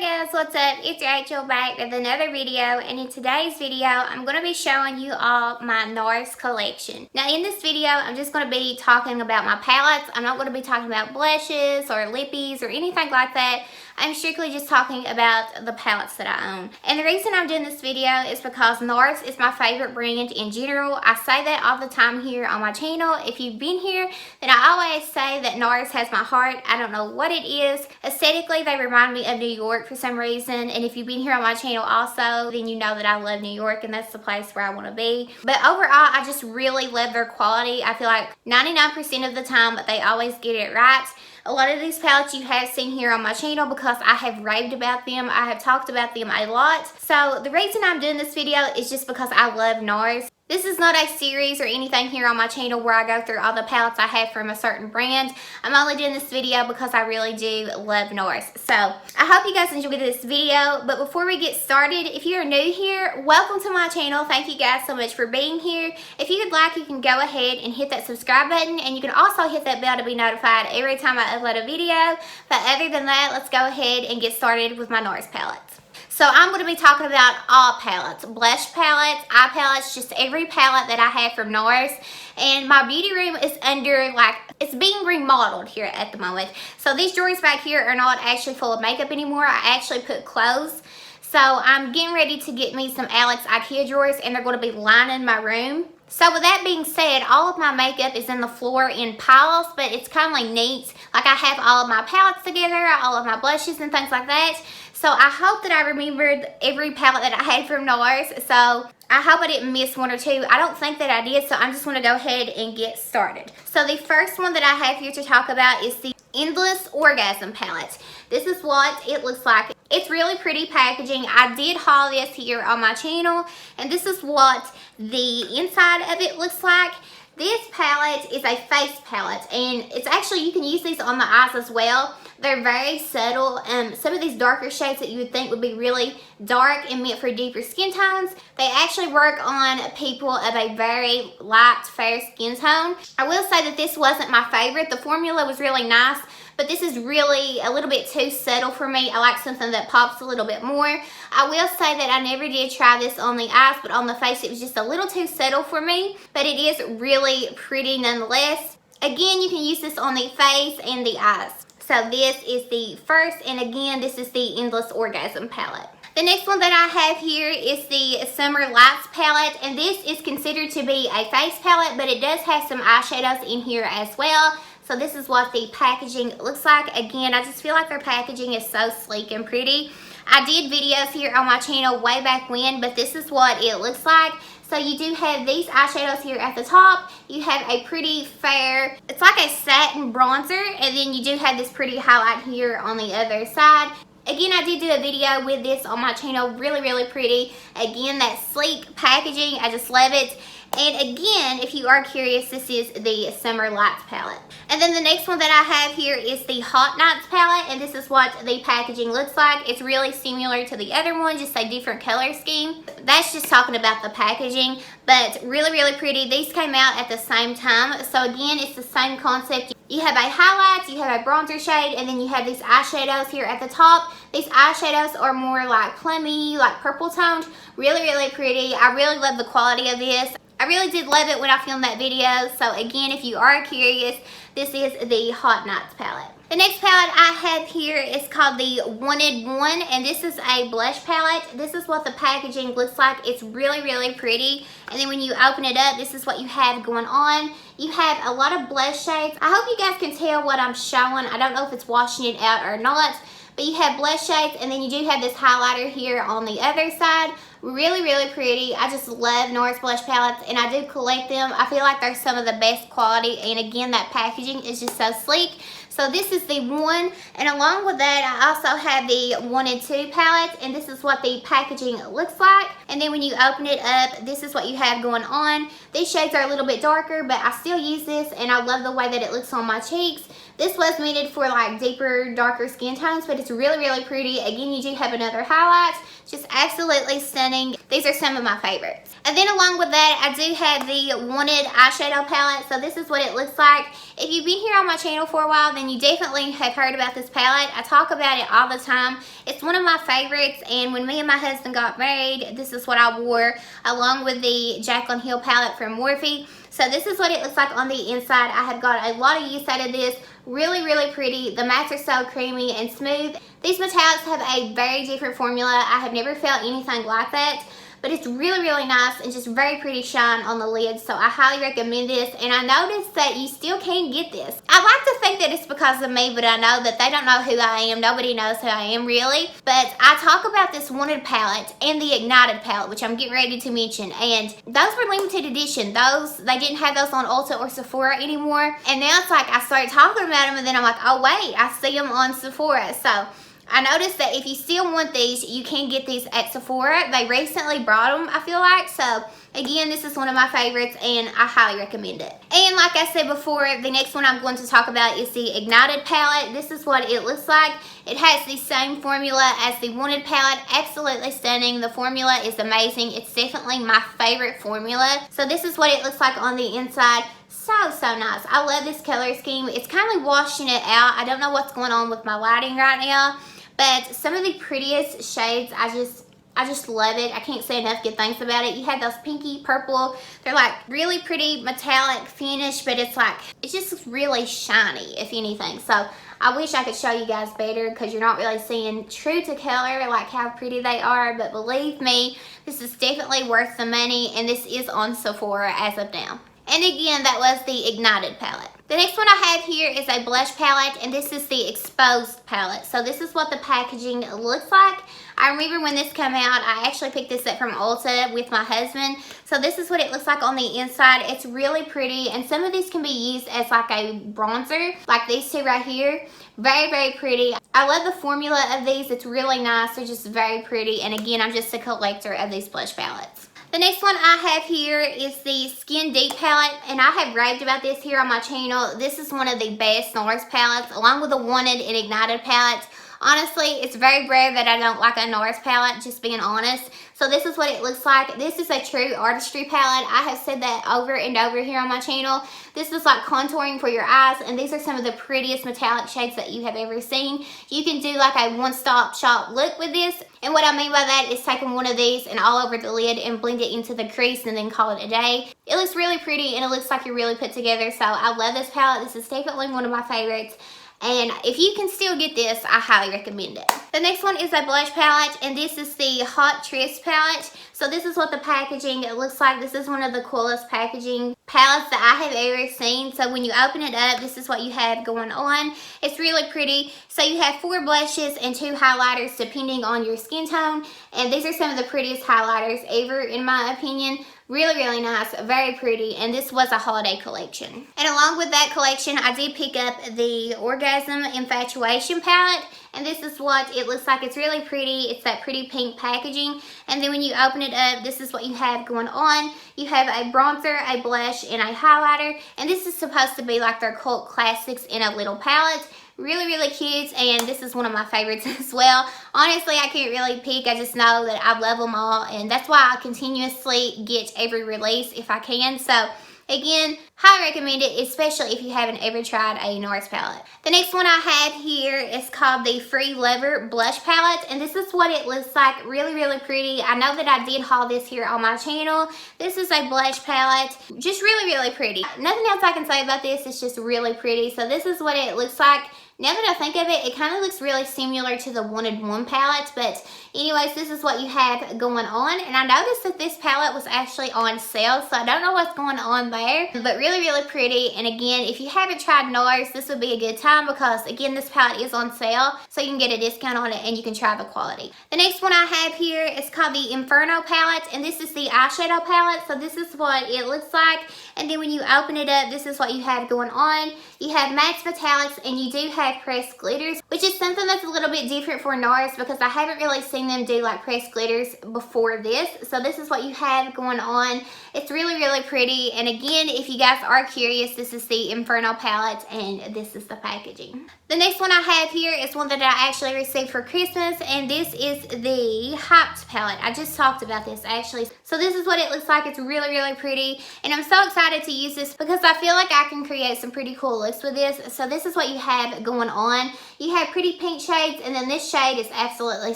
Hi guys, what's up? It's Rachel back with another video, and in today's video I'm going to be showing you all my Nars collection. Now in this video I'm just going to be talking about my palettes. I'm not going to be talking about blushes or lippies or anything like that. I'm strictly just talking about the palettes that I own. And the reason I'm doing this video is because Nars is my favorite brand in general. I say that all the time here on my channel. If you've been here, then I always say that Nars has my heart. I don't know what it is. Aesthetically, they remind me of New York for some reason. And if you've been here on my channel also, then you know that I love New York and that's the place where I want to be. But overall, I just really love their quality. I feel like 99% of the time they always get it right. A lot of these palettes you have seen here on my channel because I have raved about them. I have talked about them a lot. So the reason I'm doing this video is just because I love Nars. This is not a series or anything here on my channel where I go through all the palettes I have from a certain brand. I'm only doing this video because I really do love Nars. So I hope you guys enjoyed this video. But before we get started, if you're new here, welcome to my channel. Thank you guys so much for being here. If you would like, you can go ahead and hit that subscribe button, and you can also hit that bell to be notified every time I upload a video. But other than that, let's go ahead and get started with my Nars palettes. So I'm going to be talking about all palettes, blush palettes, eye palettes, just every palette that I have from Nars. And my beauty room is under, it's being remodeled here at the moment. So these drawers back here are not actually full of makeup anymore. I actually put clothes. So I'm getting ready to get me some Alex IKEA drawers, and they're going to be lining my room. So with that being said, all of my makeup is in the floor in piles, but it's kind of like neat. Like I have all of my palettes together, all of my blushes and things like that. So I hope that I remembered every palette that I had from Nars. So I hope I didn't miss one or two. I don't think that I did, so I'm just going to go ahead and get started. So the first one that I have here to talk about is the Endless Orgasm palette. This is what it looks like. It's really pretty packaging. I did haul this here on my channel, and this is what the inside of it looks like. This palette is a face palette, and it's actually, you can use these on the eyes as well. They're very subtle. Some of these darker shades that you would think would be really dark and meant for deeper skin tones, they actually work on people of a very light, fair skin tone. I will say that this wasn't my favorite. The formula was really nice, but this is really a little bit too subtle for me. I like something that pops a little bit more. I will say that I never did try this on the eyes, but on the face it was just a little too subtle for me, but it is really pretty nonetheless. Again, you can use this on the face and the eyes. So this is the first, and again, this is the Endless Orgasm palette. The next one that I have here is the Summer Lights palette, and this is considered to be a face palette, but it does have some eyeshadows in here as well. So this is what the packaging looks like. Again, I just feel like their packaging is so sleek and pretty. I did videos here on my channel way back when, but this is what it looks like. So you do have these eyeshadows here at the top. You have a pretty fair, it's like a satin bronzer, and then you do have this pretty highlight here on the other side. Again, I did do a video with this on my channel. Really, really pretty. Again, that sleek packaging, I just love it. And again, if you are curious, this is the Summer Lights palette. And then the next one that I have here is the Hot Nights palette, and this is what the packaging looks like. It's really similar to the other one, just a different color scheme. That's just talking about the packaging, but really, really pretty. These came out at the same time. So again, it's the same concept. You have a highlight, you have a bronzer shade, and then you have these eyeshadows here at the top. These eyeshadows are more like plummy, like purple toned. Really, really pretty. I really love the quality of this. I really did love it when I filmed that video. So again, if you are curious, this is the Hot Nights palette. The next palette I have here is called the Wanted One, and this is a blush palette. This is what the packaging looks like. It's really, really pretty. And then when you open it up, this is what you have going on. You have a lot of blush shades. I hope you guys can tell what I'm showing. I don't know if it's washing it out or not, but you have blush shades, and then you do have this highlighter here on the other side. Really, really pretty. I just love Nars blush palettes, and I do collect them. I feel like they're some of the best quality, and again, that packaging is just so sleek. So this is the one, and along with that, I also have the Wanted Two palette, and this is what the packaging looks like. And then when you open it up, this is what you have going on. These shades are a little bit darker, but I still use this, and I love the way that it looks on my cheeks. This was meant for like deeper, darker skin tones, but it's really, really pretty. Again, you do have another highlight. Just absolutely stunning. These are some of my favorites. And then along with that, I do have the Wanted eyeshadow palette. So this is what it looks like. If you've been here on my channel for a while, then you definitely have heard about this palette. I talk about it all the time. It's one of my favorites, and when me and my husband got married, this is what I wore along with the Jaclyn Hill palette from Morphe. So this is what it looks like on the inside. I have got a lot of use out of this. Really, really pretty. The mattes are so creamy and smooth. These metallics have a very different formula. I have never felt anything like that. But it's really, really nice and just very pretty shine on the lid. So I highly recommend this. And I noticed that you still can get this. I like to think that it's because of me, but I know that they don't know who I am. Nobody knows who I am really. But I talk about this Wanted palette and the Ignited palette, which I'm getting ready to mention. And those were limited edition. They didn't have those on Ulta or Sephora anymore. And now it's like I started talking about them, and then I'm like, oh wait, I see them on Sephora. So I noticed that if you still want these, you can get these at Sephora. They recently brought them, I feel like. So again, this is one of my favorites, and I highly recommend it. And like I said before, the next one I'm going to talk about is the Ignited palette. This is what it looks like. It has the same formula as the Wanted palette. Absolutely stunning. The formula is amazing. It's definitely my favorite formula. So this is what it looks like on the inside. So nice. I love this color scheme. It's kind of washing it out. I don't know what's going on with my lighting right now, but some of the prettiest shades, I just love it. I can't say enough good things about it. You have those pinky purple. They're like really pretty metallic finish, but it's just really shiny, if anything. So I wish I could show you guys better, because you're not really seeing true to color like how pretty they are. But believe me, this is definitely worth the money, and this is on Sephora as of now. And again, that was the Ignited palette. The next one I have here is a blush palette, and this is the Exposed palette. So this is what the packaging looks like. I remember when this came out, I actually picked this up from Ulta with my husband. So this is what it looks like on the inside. It's really pretty, and some of these can be used as like a bronzer, like these two right here. Very, very pretty. I love the formula of these. It's really nice. They're just very pretty, and again, I'm just a collector of these blush palettes. The next one I have here is the Skin Deep palette, and I have raved about this here on my channel. This is one of the best Nars palettes, along with the Wanted and Ignited palettes. Honestly, it's very rare that I don't like a Nars palette, just being honest. So this is what it looks like. This is a true artistry palette. I have said that over and over here on my channel. This is like contouring for your eyes, and these are some of the prettiest metallic shades that you have ever seen. You can do like a one-stop shop look with this. And what I mean by that is taking one of these and all over the lid and blend it into the crease and then call it a day. It looks really pretty, and it looks like you're really put together. So I love this palette. This is definitely one of my favorites. And if you can still get this, I highly recommend it. The next one is a blush palette, and this is the Hot Tryst palette. So this is what the packaging looks like. This is one of the coolest packaging palettes that I have ever seen. So when you open it up, this is what you have going on. It's really pretty. So you have 4 blushes and 2 highlighters depending on your skin tone. And these are some of the prettiest highlighters ever, in my opinion. Really, really nice, very pretty, and this was a holiday collection. And along with that collection, I did pick up the Orgasm Infatuation palette, and this is what it looks like. It's really pretty. It's that pretty pink packaging, and then when you open it up, this is what you have going on. You have a bronzer, a blush, and a highlighter, and this is supposed to be like their cult classics in a little palette. Really, really cute, and this is one of my favorites as well. Honestly, I can't really pick. I just know that I love them all, and that's why I continuously get every release if I can. So again, highly recommend it, especially if you haven't ever tried a Nars palette. The next one I have here is called the Free Lover Blush Palette, and this is what it looks like. Really, really pretty. I know that I did haul this here on my channel. This is a blush palette. Just really, really pretty. Nothing else I can say about this. It's just really pretty. So this is what it looks like. Now that I think of it, it kind of looks really similar to the Wanted 1 palette, but anyways, this is what you have going on. And I noticed that this palette was actually on sale, so I don't know what's going on there, but really, really pretty. And again, if you haven't tried Nars, this would be a good time, because again, this palette is on sale, so you can get a discount on it and you can try the quality. The next one I have here is called the Inferno palette, and this is the eyeshadow palette. So this is what it looks like, and then when you open it up, this is what you have going on. You have matte metallics, and you do have have pressed glitters, which is something that's a little bit different for Nars because I haven't really seen them do like pressed glitters before this. So this is what you have going on. It's really, really pretty. And again, if you guys are curious, this is the Inferno palette and this is the packaging. The next one I have here is one that I actually received for Christmas, and this is the Hyped palette. I just talked about this actually. So this is what it looks like. It's really, really pretty, and I'm so excited to use this because I feel like I can create some pretty cool looks with this. So this is what you have going on. You have pretty pink shades, and then this shade is absolutely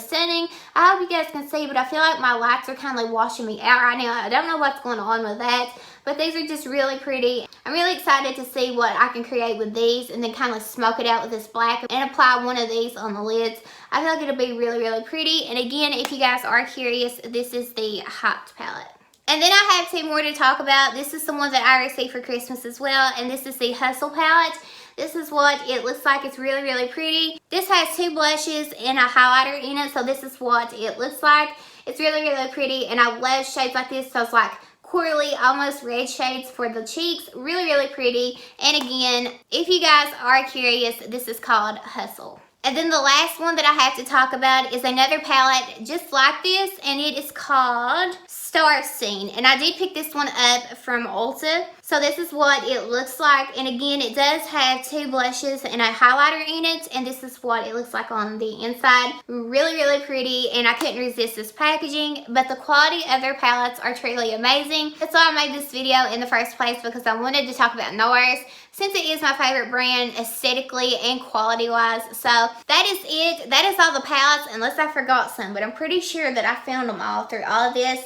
stunning. I hope you guys can see, but I feel like my lights are kind of like washing me out right now. I don't know what's going on with that, but these are just really pretty. I'm really excited to see what I can create with these and then kind of smoke it out with this black and apply one of these on the lids. I feel like it'll be really, really pretty. And again, if you guys are curious, this is the Hyped palette. And then I have two more to talk about. This is the one that I received for Christmas as well, and this is the Hustle palette. This is what it looks like. It's really, really pretty. This has two blushes and a highlighter in it, so this is what it looks like. It's really, really pretty, and I love shades like this. So it's like corally, almost red shades for the cheeks. Really, really pretty. And again, if you guys are curious, this is called Hustle. And then the last one that I have to talk about is another palette just like this, and it is called Star Scene. And I did pick this one up from Ulta. So this is what it looks like. And again, it does have two blushes and a highlighter in it. And this is what it looks like on the inside. Really, really pretty. And I couldn't resist this packaging. But the quality of their palettes are truly amazing. That's why I made this video in the first place, because I wanted to talk about Nars, since it is my favorite brand aesthetically and quality wise. So that is it. That is all the palettes, unless I forgot some. But I'm pretty sure that I found them all through all of this.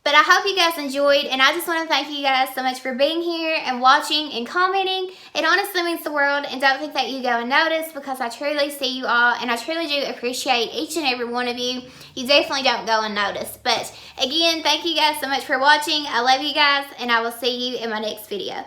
But I hope you guys enjoyed, and I just want to thank you guys so much for being here and watching and commenting. It honestly means the world, and don't think that you go unnoticed, because I truly see you all, and I truly do appreciate each and every one of you. You definitely don't go unnoticed. But again, thank you guys so much for watching. I love you guys, and I will see you in my next video.